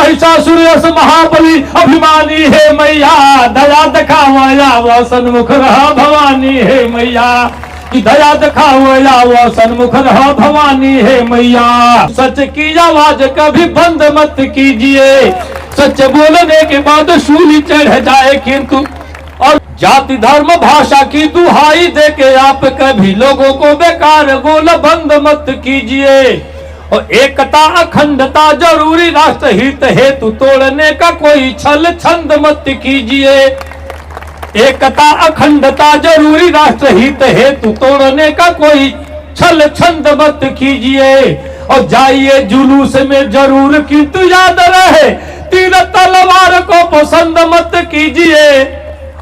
Mahishasura yes महाबली अभिमानी हे मैया, दया दिखाओ सन्मुख रहा भवानी हे मैया, कि दया दिखाओ सन्मुख रहा भवानी हे मैया। सच की आवाज कभी बंद मत कीजिए, सच बोलने के बाद सूली चढ़ जाए किंतु, और जाति धर्म भाषा की दुहाई देके आप कभी लोगों को बेकार बोल बंद मत कीजिए। और एकता अखंडता जरूरी राष्ट्र हित हेतु तोड़ने का कोई छल छंद मत कीजिए। एकता अखंडता जरूरी राष्ट्र हित हेतु तोड़ने का कोई छल छंद मत कीजिए। और जाइए जुलूस में जरूर किंतु याद रहे तीर तलवार को पसंद मत कीजिए।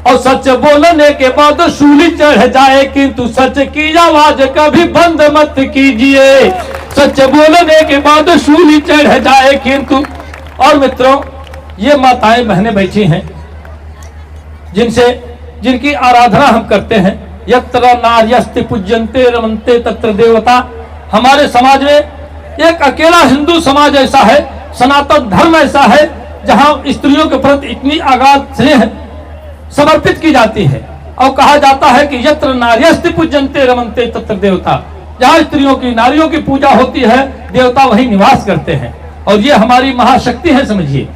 और सच बोलने के बाद सूली चढ़ जाए किंतु सच की आवाज कभी बंद मत कीजिए। सच बोलने के बाद सूली चढ़ जाए किंतु। और मित्रों, ये माताएं बहनें बैठी हैं जिनकी आराधना हम करते हैं। यत्र नार्यस्ति पूज्यन्ते रमन्ते तत्र देवता। हमारे समाज में एक अकेला हिंदू समाज ऐसा है, सनातन धर्म ऐसा है, जहां स्त्रियों के प्रति इतनी अगाध स्नेह समर्पित की जाती है। और कहा जाता है कि यत्र नार्यस्ति पूज्यन्ते रमन्ते तत्र देवता। जहां स्त्रियों की नारियों की पूजा होती है, देवता वही निवास करते हैं। और ये हमारी महाशक्ति है, समझिए।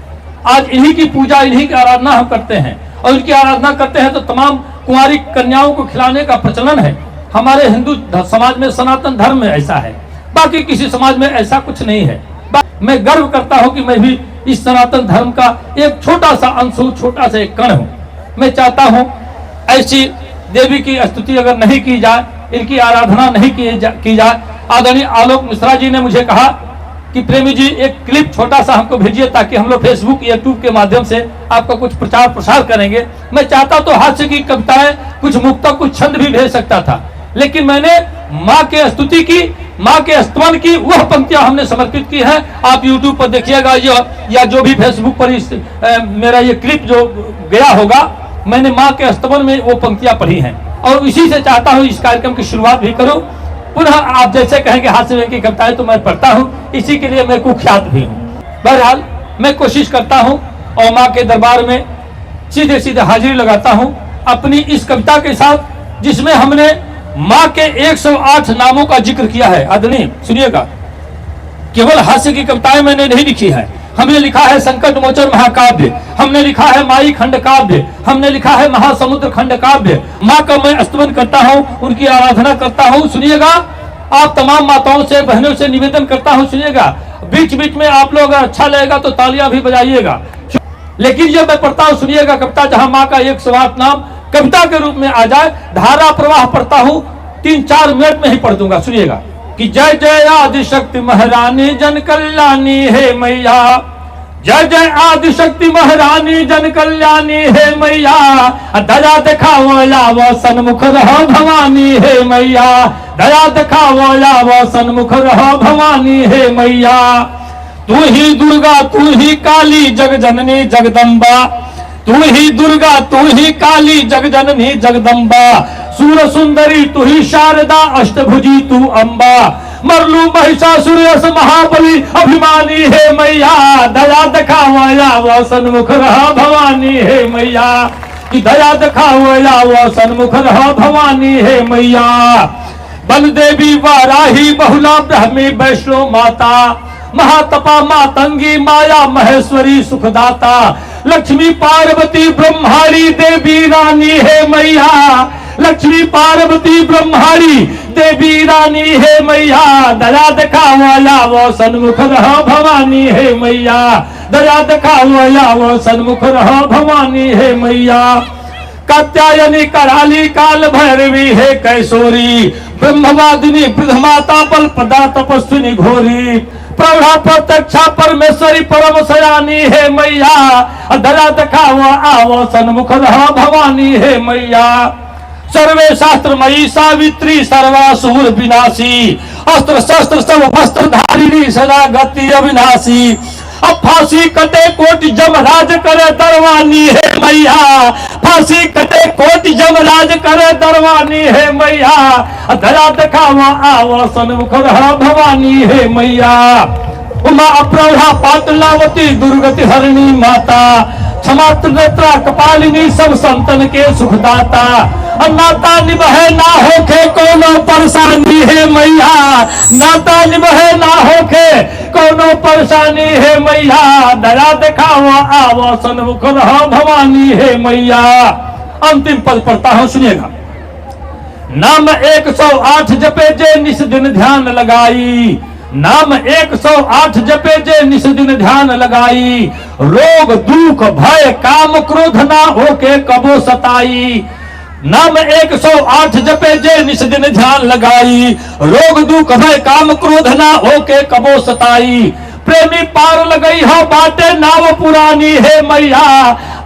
आज इन्हीं की पूजा, इन्हीं की आराधना हम करते हैं। और इनकी आराधना करते हैं तो तमाम कुंवारी कन्याओं को खिलाने का प्रचलन है। हमारे हिंदू समाज में, सनातन धर्म में ऐसा है, बाकी किसी समाज में ऐसा कुछ नहीं है। मैं गर्व करता हूं कि मैं भी इस सनातन धर्म का एक छोटा सा अंश हूं, छोटा सा एक कण हूं। मैं चाहता हूं ऐसी देवी की स्तुति अगर नहीं की जाए, इनकी आराधना नहीं की जाए। आदरणीय आलोक मिश्रा जी ने मुझे कहा कि प्रेमी जी एक क्लिप छोटा सा हमको भेजिए ताकि हम लोग फेसबुक यूट्यूब के माध्यम से आपका कुछ प्रचार प्रसार करेंगे। मैं चाहता तो हास्य की कविताएं, कुछ मुक्ता, कुछ छंद भी भेज सकता था, लेकिन मैंने माँ के स्तुति की, माँ के स्तवन की वह पंक्तियां हमने समर्पित की है। आप यूट्यूब पर देखिएगा या जो भी फेसबुक पर मेरा ये क्लिप जो गया होगा, मैंने माँ के स्तवन में वो पंक्तियां पढ़ी हैं। और इसी से चाहता हूँ इस कार्यक्रम की शुरुआत भी करूं। पुनः आप जैसे कहेंगे हास्य की कविताएं तो मैं पढ़ता हूं, इसी के लिए मैं कुख्यात भी हूं। बहरहाल मैं कोशिश करता हूं और माँ के दरबार में सीधे सीधे हाजिरी लगाता हूं अपनी इस कविता के साथ, जिसमें हमने माँ के 108 नामों का जिक्र किया है। आदरणीय सुनिएगा, केवल हास्य की कविताएं मैंने नहीं लिखी है। हमने लिखा है संकट मोचन महाकाव्य, हमने लिखा है माई खंड काव्य, हमने लिखा है महासमुद्र खंड काव्य। माँ का मैं स्तवन करता हूँ, उनकी आराधना करता हूँ। सुनिएगा, आप तमाम माताओं से, बहनों से निवेदन करता हूँ, सुनिएगा। बीच बीच में आप लोग अगर अच्छा लगेगा तो तालियां भी बजाइएगा। लेकिन ये मैं पढ़ता हूँ, सुनिएगा, कविता जहाँ माँ का 108 नाम कविता के रूप में आ जाए, धारा प्रवाह पढ़ता हूँ, 3-4 मिनट में ही पढ़ दूंगा। सुनिएगा कि जय जय आदिशक्ति महारानी जन कल्याणी हे मैया, जय जय आदिशक्ति महारानी जन कल्याणी हे मैया, दया दिखाओ सन्मुख रहो भवानी हे मैया, दया दिखाओ सन्मुख रहो भवानी हे मैया। तू ही दुर्गा, तू ही काली, जगजननी जगदम्बा, तू ही दुर्गा, तू ही काली, जगजननी जगदम्बा, सूर सुंदरी तू ही शारदा, अष्टभुजी तू अम्बा, मरलू महिषासुर यस महाबली अभिमानी हे मैया, दया दिखाओ सन्मुख रहो भवानी हे मैया, कि दया दिखाओ सन्मुख रहो भवानी हे मैया। बल देवी वाराही बहुला ब्रह्मी वैष्णो माता, महातपा मातंगी माया महेश्वरी सुखदाता, लक्ष्मी पार्वती ब्रह्माणी देवी रानी हे मैया, लक्ष्मी पार्वती ब्रह्माणी देवी रानी हे मैया, दया दिखाओ सन्मुख रहो भवानी हे मैया, दया दिखाओ सन्मुख रहो भवानी हे मैया। कात्यायनी कराली काल भैरवी हे कैशोरी, ब्रह्मवादिनी वृद्धमाता बल पदा तपस्विनी घोरी, प्रौढ़ा प्रत्यक्षा परमेश्वरी परम सयानी हे मैया, दया दिखाओ सन्मुख रहो भवानी हे मैया। सर्वे शास्त्रमयी सावित्री सर्वासुर विनाशी, अस्त्र शस्त्र सब वस्त्र धारिणी सदा गति अविनाशी, अब फांसी कटे कोटि जमराज करे दरवानी हे मैया, फांसी कटे कोटि जमराज करे दरवानी हे मैया, दया दिखाओ सन्मुख रहो भवानी हे मैया। उमा अप्रौढ़ा पाटलावती दुर्गति हरणी माता, क्षमा त्रिनेत्रा कपालिनी सब संतन के सुखदाता। नाता निभे ना होके कोनो परेशानी है मैया, नाता निभे ना होके कोनो परेशानी है मैया, दया दिखाओ आवो सन्मुख रहो भवानी है मैया। अंतिम पद पढ़ता हूं, सुनिएगा। नाम 108 जपे जे निस दिन ध्यान लगाई, नाम 108 जपे जे निस दिन ध्यान लगाई, रोग दुख भय काम क्रोध ना होके कबो सताई। नाम 108 जपे जे निस दिन ध्यान लगाई, रोग दुख भय काम क्रोध ना होके कबो सताई। प्रेमी पार लगई हो बाटे नाव पुरानी है मैया,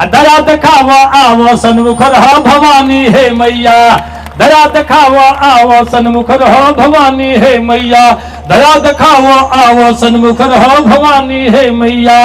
दया दिखावा आवो सन्मुख रहो भवानी है मैया, दया दिखावा आवो सन्मुख रहो भवानी है मैया, दया दिखावा आवो सन्मुख रहो भवानी है मैया।